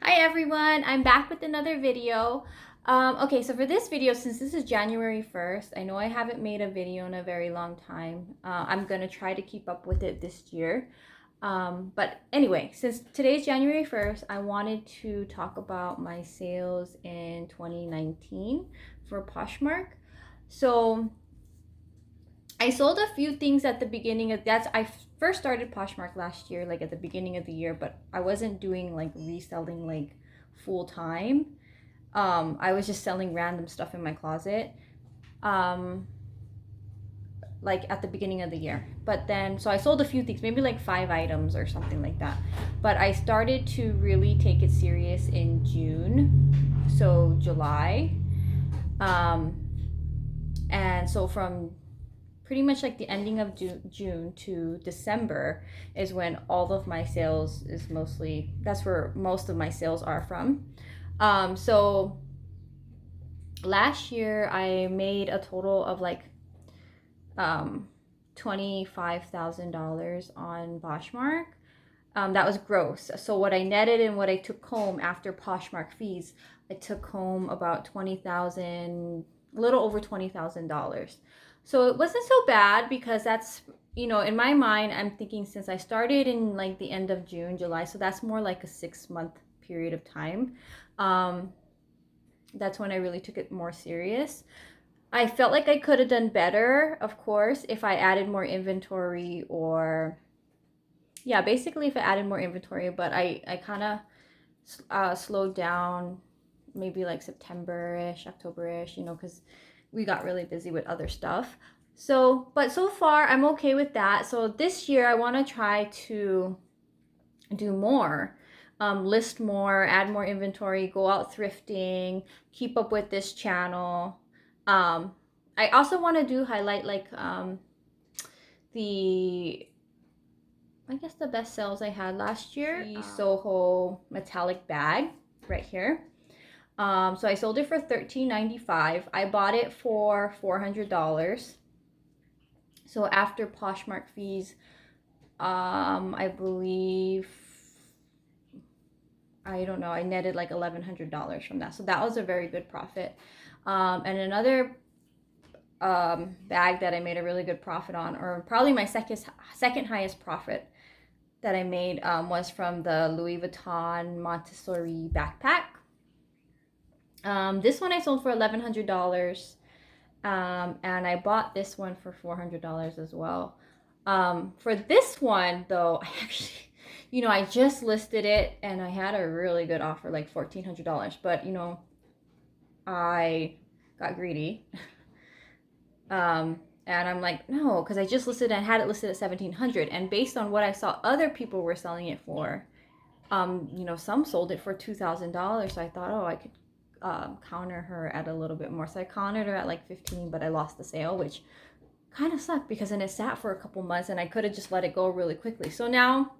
Hi everyone, I'm back with another video. Okay, so for this video, since this is January 1st, I know I haven't made a video in a very long time. I'm gonna try to keep up with it this year. But anyway, since today's January 1st, I wanted to talk about my sales in 2019 for Poshmark. So I sold a few things at the beginning of I first started Poshmark last year, like at the beginning of the year, but I wasn't doing like reselling like full time. I was just selling random stuff in my closet. Um, like at the beginning of the year. But then, so I sold a few things, maybe like 5 items or something like that. But I started to really take it serious in June, so July. Um, and so from pretty much like the ending of June to December is when all of my sales is mostly, that's where most of my sales are from. So last year I made a total of like $25,000 on Poshmark. That was gross. So what I netted and what I took home after Poshmark fees, I took home about 20,000, a little over $20,000. So it wasn't so bad because that's, in my mind, I'm thinking since I started in like the end of June, July, so that's more like a 6 month period of time. That's when I really took it more serious. I felt like I could have done better, of course, if I added more inventory or, yeah, basically if I added more inventory, but I kind of slowed down maybe like September-ish, October-ish, because we got really busy with other stuff. So, but so far I'm okay with that. So this year I want to try to do more, list more, add more inventory, go out thrifting, keep up with this channel. I also want to do highlight like the I guess the best sales I had last year. The Soho metallic bag right here. So I sold it for $13.95. I bought it for $400. So after Poshmark fees, I believe, I don't know, I netted like $1,100 from that. So that was a very good profit. And another bag that I made a really good profit on, or probably my second highest profit that I made, was from the Louis Vuitton Montessori backpack. This one I sold for $1,100, and I bought this one for $400 as well. For this one though, I actually, I just listed it and I had a really good offer, like $1,400, but I got greedy. And I'm like, no, because I just listed and had it listed at $1,700, and based on what I saw other people were selling it for, some sold it for $2,000. So I thought, oh, I could counter her at a little bit more. So I countered her at like 15, but I lost the sale, which kind of sucked because then it sat for a couple months and I could have just let it go really quickly. So now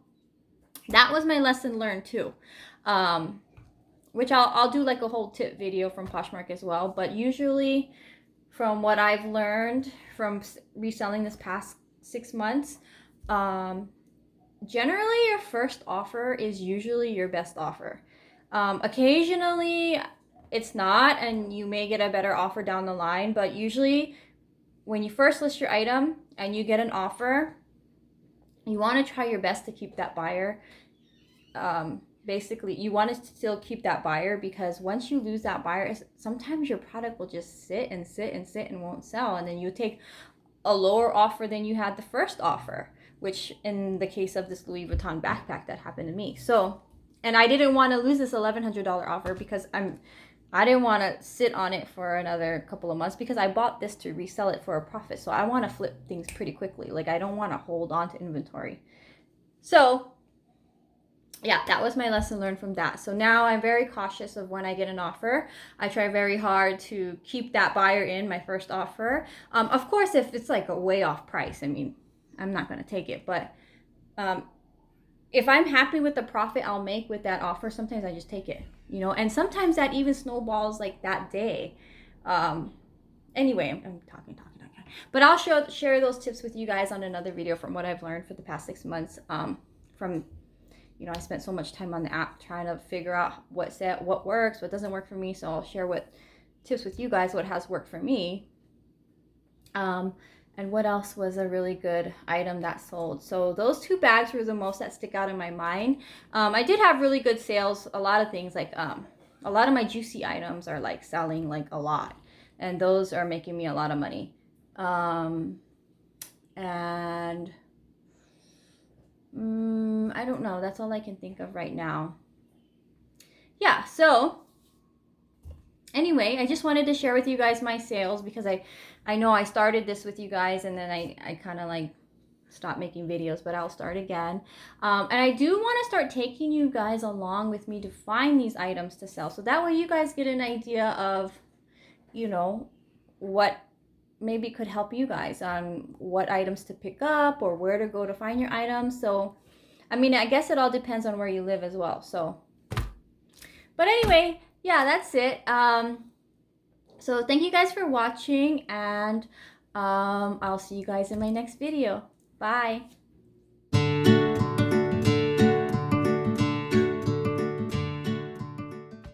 that was my lesson learned too. Which I'll do like a whole tip video from Poshmark as well, but usually from what I've learned from reselling this past 6 months, generally your first offer is usually your best offer. Occasionally it's not, and you may get a better offer down the line, but usually when you first list your item and you get an offer, you want to try your best to keep that buyer. Basically, you want to still keep that buyer, because once you lose that buyer, sometimes your product will just sit and sit and sit and won't sell, and then you take a lower offer than you had the first offer, which in the case of this Louis Vuitton backpack, that happened to me. So, and I didn't want to lose this $1,100 offer because I didn't want to sit on it for another couple of months, because I bought this to resell it for a profit. So I want to flip things pretty quickly. Like, I don't want to hold on to inventory. So yeah, that was my lesson learned from that. So now I'm very cautious of when I get an offer. I try very hard to keep that buyer in my first offer. Of course, if it's like a way off price, I mean, I'm not going to take it. But if I'm happy with the profit I'll make with that offer, sometimes I just take it, and sometimes that even snowballs like that day. Anyway, I'm talking. But I'll share those tips with you guys on another video from what I've learned for the past 6 months, from you know, I spent so much time on the app trying to figure out what works, what doesn't work for me. So I'll share what tips with you guys, what has worked for me. And what else was a really good item that sold? So those 2 bags were the most that stick out in my mind. I did have really good sales. A lot of things like a lot of my juicy items are like selling like a lot, and those are making me a lot of money. And I don't know. That's all I can think of right now. Yeah, so anyway, I just wanted to share with you guys my sales because I know I started this with you guys and then I kind of like stopped making videos, but I'll start again. And I do want to start taking you guys along with me to find these items to sell. So that way you guys get an idea of, you know, what maybe could help you guys on what items to pick up or where to go to find your items. So, I mean, I guess it all depends on where you live as well. So, but anyway, yeah, that's it. So thank you guys for watching, and I'll see you guys in my next video. Bye.